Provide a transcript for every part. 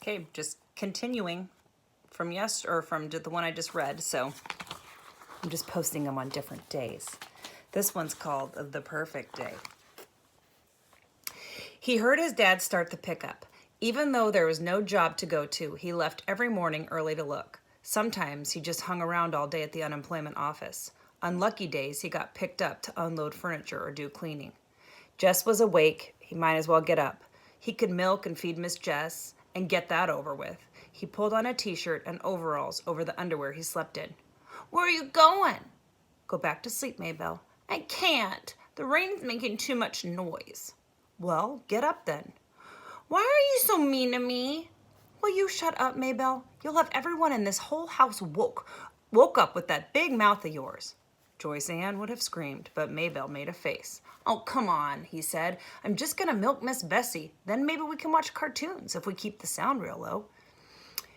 Okay, just continuing from the one I just read. So I'm just posting them on different days. This one's called The Perfect Day. He heard his dad start the pickup. Even though there was no job to go to, he left every morning early to look. Sometimes he just hung around all day at the unemployment office. On lucky days, he got picked up to unload furniture or do cleaning. Jess was awake. He might as well get up. He could milk and feed Miss Jess and get that over with. He pulled on a t-shirt and overalls over the underwear he slept in. "Where are you going?" "Go back to sleep, Maybelle." "I can't. The rain's making too much noise." "Well, get up then." "Why are you so mean to me?" "Will you shut up, Maybelle? You'll have everyone in this whole house woke up with that big mouth of yours." Joyce Ann would have screamed, but Maybelle made a face. "Oh, come on," he said. "I'm just going to milk Miss Bessie. Then maybe we can watch cartoons if we keep the sound real low."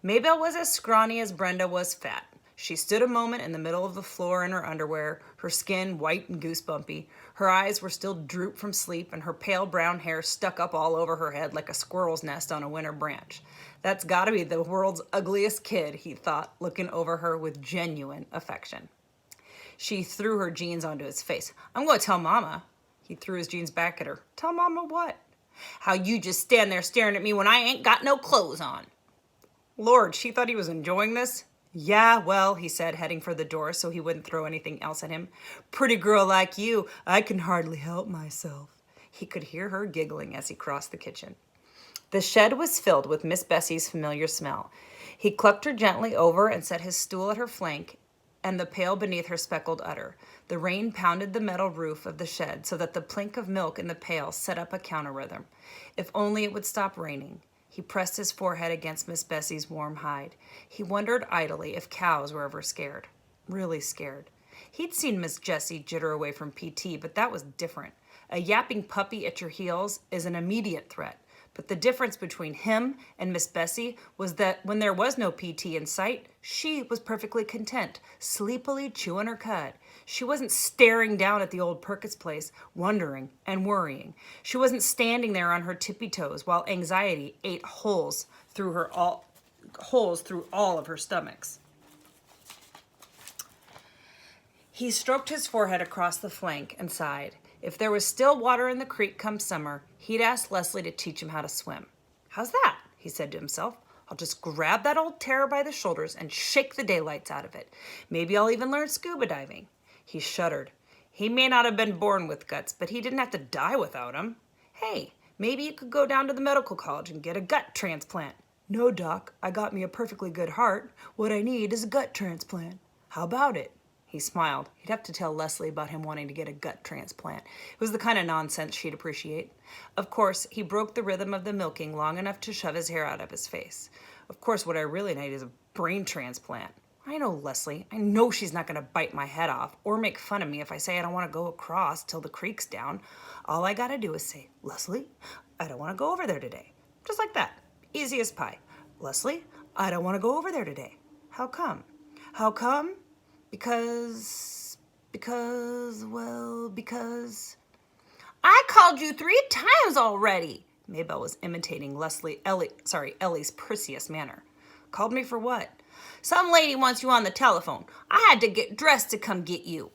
Maybelle was as scrawny as Brenda was fat. She stood a moment in the middle of the floor in her underwear, her skin white and goosebumpy. Her eyes were still drooped from sleep, and her pale brown hair stuck up all over her head like a squirrel's nest on a winter branch. "That's got to be the world's ugliest kid," he thought, looking over her with genuine affection. She threw her jeans onto his face. "I'm going to tell Mama." He threw his jeans back at her. "Tell Mama what?" "How you just stand there staring at me when I ain't got no clothes on." Lord, she thought he was enjoying this. "Yeah, well," he said, heading for the door so he wouldn't throw anything else at him. "Pretty girl like you, I can hardly help myself." He could hear her giggling as he crossed the kitchen. The shed was filled with Miss Bessie's familiar smell. He clucked her gently over and set his stool at her flank and the pail beneath her speckled udder. The rain pounded the metal roof of the shed so that the plink of milk in the pail set up a counter-rhythm. If only it would stop raining. He pressed his forehead against Miss Bessie's warm hide. He wondered idly if cows were ever scared. Really scared. He'd seen Miss Jessie jitter away from PT, but that was different. A yapping puppy at your heels is an immediate threat. But the difference between him and Miss Bessie was that when there was no PT in sight, she was perfectly content, sleepily chewing her cud. She wasn't staring down at the old Perkins place, wondering and worrying. She wasn't standing there on her tippy toes while anxiety ate holes through all of her stomachs. He stroked his forehead across the flank and sighed. If there was still water in the creek come summer, he'd ask Leslie to teach him how to swim. "How's that?" he said to himself. "I'll just grab that old terror by the shoulders and shake the daylights out of it. Maybe I'll even learn scuba diving." He shuddered. He may not have been born with guts, but he didn't have to die without them. Hey, maybe he could go down to the medical college and get a gut transplant. "No, Doc, I got me a perfectly good heart. What I need is a gut transplant. How about it?" He smiled. He'd have to tell Leslie about him wanting to get a gut transplant. It was the kind of nonsense she'd appreciate. Of course, he broke the rhythm of the milking long enough to shove his hair out of his face. "Of course, what I really need is a brain transplant." "I know, Leslie. I know she's not going to bite my head off or make fun of me if I say I don't want to go across till the creek's down. All I got to do is say, 'Leslie, I don't want to go over there today.' Just like that. Easy as pie. 'Leslie, I don't want to go over there today.' How come? How come? Because I called you 3 times already." Maybelle was imitating Ellie's prissest manner. "Called me for what?" "Some lady wants you on the telephone. I had to get dressed to come get you."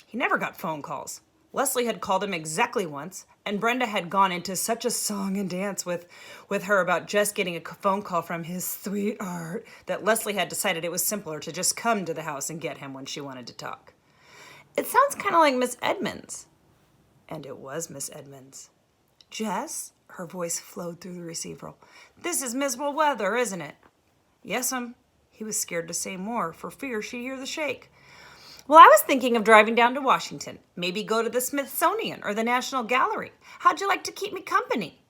He never got phone calls. Leslie had called him exactly once, and Brenda had gone into such a song and dance with her about just getting a phone call from his sweetheart that Leslie had decided it was simpler to just come to the house and get him when she wanted to talk. "It sounds kind of like Miss Edmonds." And it was Miss Edmonds. "Jess?" Her voice flowed through the receiver. "This is miserable weather, isn't it?" "Yes'm." He was scared to say more for fear she'd hear the shake. "Well, I was thinking of driving down to Washington. Maybe go to the Smithsonian or the National Gallery. How'd you like to keep me company?"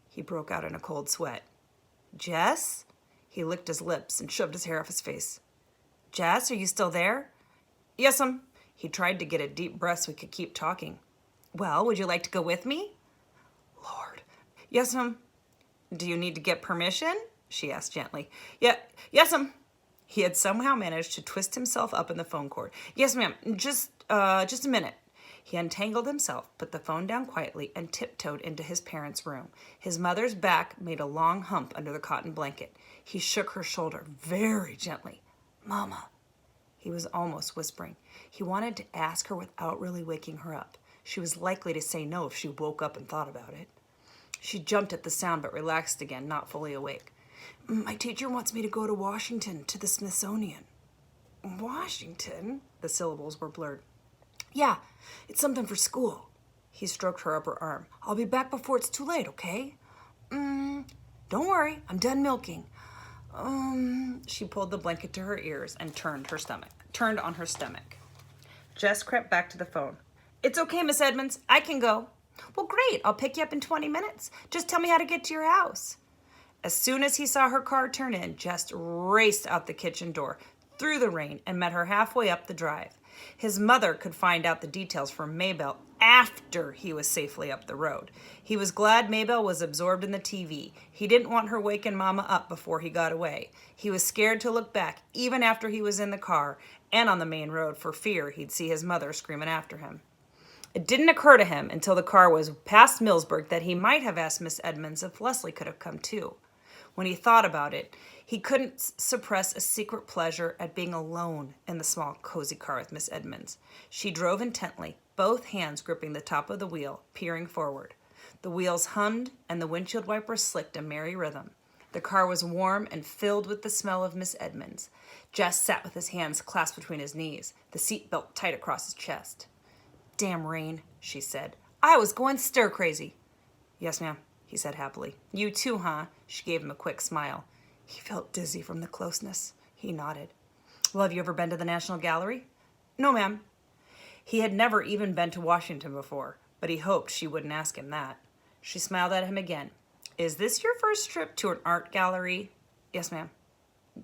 He broke out in a cold sweat. "Jess?" He licked his lips and shoved his hair off his face. "Jess, are you still there?" "Yes'm." He tried to get a deep breath so he could keep talking. "Well, would you like to go with me?" Lord. "Yes'm." "Do you need to get permission?" she asked gently. Yes'm." He had somehow managed to twist himself up in the phone cord. "Yes, ma'am. Just a minute." He untangled himself, put the phone down quietly, and tiptoed into his parents' room. His mother's back made a long hump under the cotton blanket. He shook her shoulder very gently. "Mama," he was almost whispering. He wanted to ask her without really waking her up. She was likely to say no if she woke up and thought about it. She jumped at the sound but relaxed again, not fully awake. "My teacher wants me to go to Washington, to the Smithsonian." "Washington?" The syllables were blurred. "Yeah, it's something for school." He stroked her upper arm. "I'll be back before it's too late, okay?" Don't worry, I'm done milking." She pulled the blanket to her ears and turned on her stomach. Jess crept back to the phone. "It's okay, Miss Edmonds. I can go." "Well, great. I'll pick you up in 20 minutes. Just tell me how to get to your house." As soon as he saw her car turn in, Jess raced out the kitchen door, through the rain, and met her halfway up the drive. His mother could find out the details from Maybelle after he was safely up the road. He was glad Maybelle was absorbed in the TV. He didn't want her waking Mama up before he got away. He was scared to look back, even after he was in the car and on the main road, for fear he'd see his mother screaming after him. It didn't occur to him until the car was past Millsburg that he might have asked Miss Edmonds if Leslie could have come too. When he thought about it, he couldn't suppress a secret pleasure at being alone in the small, cozy car with Miss Edmonds. She drove intently, both hands gripping the top of the wheel, peering forward. The wheels hummed and the windshield wipers slicked a merry rhythm. The car was warm and filled with the smell of Miss Edmonds. Jess sat with his hands clasped between his knees, the seat belt tight across his chest. "Damn rain," she said. "I was going stir-crazy." "Yes, ma'am," he said happily. "You too, huh?" She gave him a quick smile. He felt dizzy from the closeness. He nodded. "Well, have you ever been to the National Gallery?" "No, ma'am." He had never even been to Washington before, but he hoped she wouldn't ask him that. She smiled at him again. "Is this your first trip to an art gallery?" "Yes, ma'am."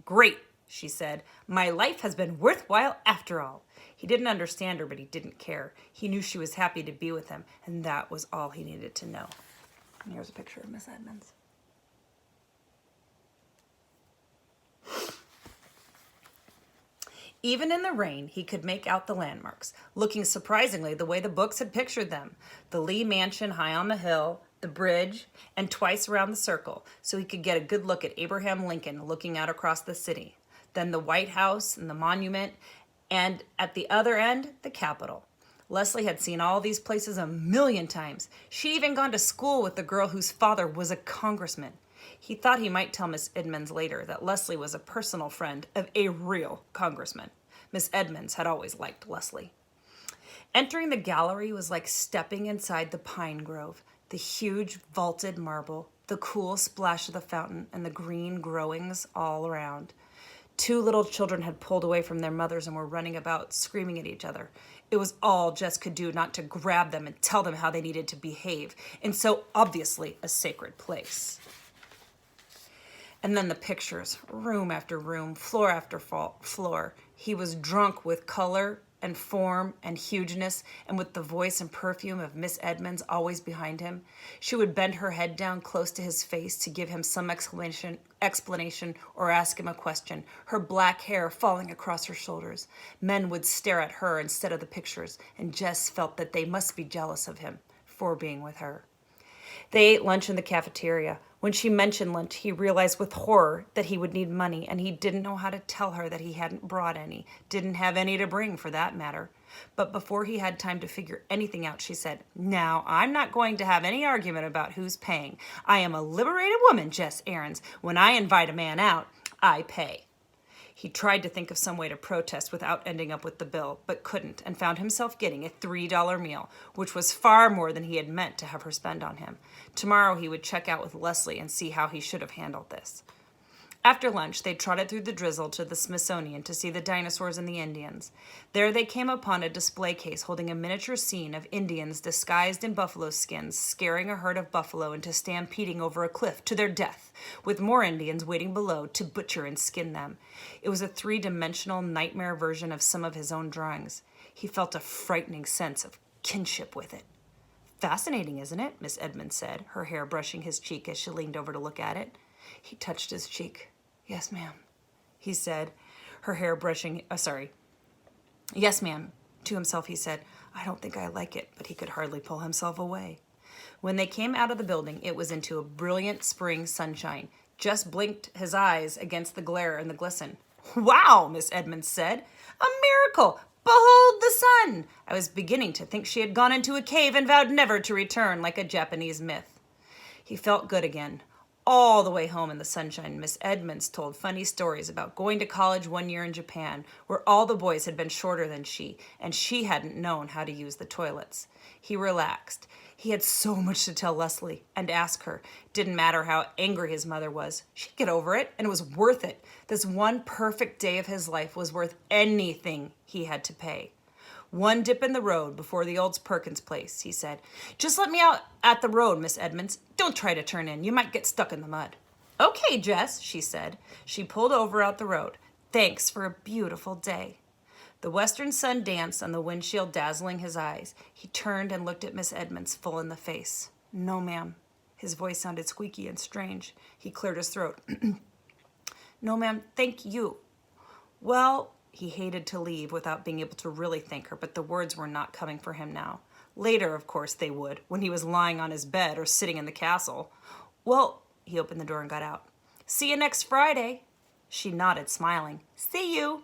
"Great," she said. "My life has been worthwhile after all." He didn't understand her, but he didn't care. He knew she was happy to be with him, and that was all he needed to know. And here's a picture of Miss Edmonds. Even in the rain, he could make out the landmarks, looking surprisingly the way the books had pictured them. The Lee Mansion high on the hill, the bridge, and twice around the circle, so he could get a good look at Abraham Lincoln looking out across the city. Then the White House and the monument, and at the other end, the Capitol. Leslie had seen all these places a million times. She'd even gone to school with the girl whose father was a congressman. He thought he might tell Miss Edmonds later that Leslie was a personal friend of a real congressman. Miss Edmonds had always liked Leslie. Entering the gallery was like stepping inside the pine grove. The huge vaulted marble, the cool splash of the fountain, and the green growings all around. 2 little children had pulled away from their mothers and were running about, screaming at each other. It was all Jess could do not to grab them and tell them how they needed to behave in so obviously a sacred place. And then the pictures, room after room, floor after floor. He was drunk with color and form and hugeness, and with the voice and perfume of Miss Edmonds always behind him. She would bend her head down close to his face to give him some explanation or ask him a question, her black hair falling across her shoulders. Men would stare at her instead of the pictures, and Jess felt that they must be jealous of him for being with her. They ate lunch in the cafeteria. When she mentioned lunch, he realized with horror that he would need money, and he didn't know how to tell her that he hadn't brought any, didn't have any to bring for that matter. But before he had time to figure anything out, she said, "Now, I'm not going to have any argument about who's paying. I am a liberated woman, Jess Aarons. When I invite a man out, I pay." He tried to think of some way to protest without ending up with the bill, but couldn't, and found himself getting a $3 meal, which was far more than he had meant to have her spend on him. Tomorrow he would check out with Leslie and see how he should have handled this. After lunch, they trotted through the drizzle to the Smithsonian to see the dinosaurs and the Indians. There they came upon a display case holding a miniature scene of Indians disguised in buffalo skins, scaring a herd of buffalo into stampeding over a cliff to their death, with more Indians waiting below to butcher and skin them. It was a 3-dimensional nightmare version of some of his own drawings. He felt a frightening sense of kinship with it. "Fascinating, isn't it?" Miss Edmonds said, her hair brushing his cheek as she leaned over to look at it. He touched his cheek. "Yes, ma'am," he said, her hair brushing, "Yes, ma'am." To himself he said, I don't think I like it, but he could hardly pull himself away. When they came out of the building, it was into a brilliant spring sunshine. Jess blinked his eyes against the glare and the glisten. Wow, Miss Edmonds said. A miracle! Behold the sun! I was beginning to think she had gone into a cave and vowed never to return, like a Japanese myth. He felt good again. All the way home in the sunshine, Miss Edmonds told funny stories about going to college one year in Japan, where all the boys had been shorter than she, and she hadn't known how to use the toilets. He relaxed. He had so much to tell Leslie and ask her. Didn't matter how angry his mother was. She'd get over it, and it was worth it. This one perfect day of his life was worth anything he had to pay. One dip in the road before the old Perkins place, he said. Just let me out at the road, Miss Edmonds. Don't try to turn in. You might get stuck in the mud. Okay, Jess, she said. She pulled over out the road. Thanks for a beautiful day. The western sun danced on the windshield, dazzling his eyes. He turned and looked at Miss Edmonds full in the face. No, ma'am. His voice sounded squeaky and strange. He cleared his throat. No, ma'am, thank you. Well, he hated to leave without being able to really thank her, but the words were not coming for him now. Later, of course, they would, when he was lying on his bed or sitting in the castle. Well, he opened the door and got out. See you next Friday. She nodded, smiling. See you.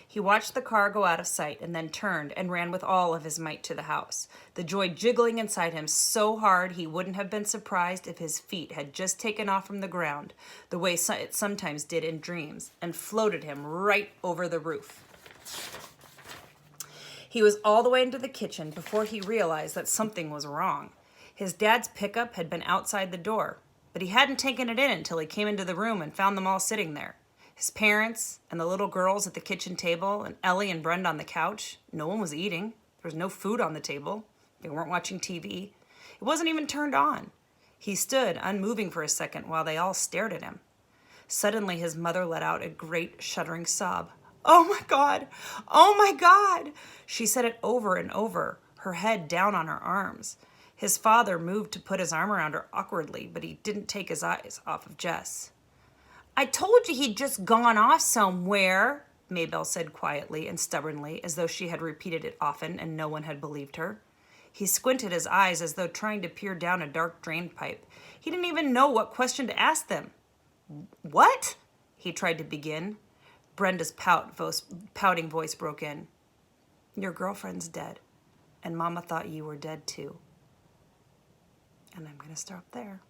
He watched the car go out of sight and then turned and ran with all of his might to the house, the joy jiggling inside him so hard he wouldn't have been surprised if his feet had just taken off from the ground, the way it sometimes did in dreams, and floated him right over the roof. He was all the way into the kitchen before he realized that something was wrong. His dad's pickup had been outside the door, but he hadn't taken it in until he came into the room and found them all sitting there. His parents and the little girls at the kitchen table and Ellie and Brenda on the couch. No one was eating. There was no food on the table. They weren't watching TV. It wasn't even turned on. He stood unmoving for a second while they all stared at him. Suddenly his mother let out a great shuddering sob. Oh my God! Oh my God! She said it over and over, her head down on her arms. His father moved to put his arm around her awkwardly, but he didn't take his eyes off of Jess. I told you he'd just gone off somewhere, Maybelle said quietly and stubbornly, as though she had repeated it often and no one had believed her. He squinted his eyes as though trying to peer down a dark drain pipe. He didn't even know what question to ask them. What? He tried to begin. Brenda's pouting voice broke in. Your girlfriend's dead, and Mama thought you were dead too. And I'm going to stop there.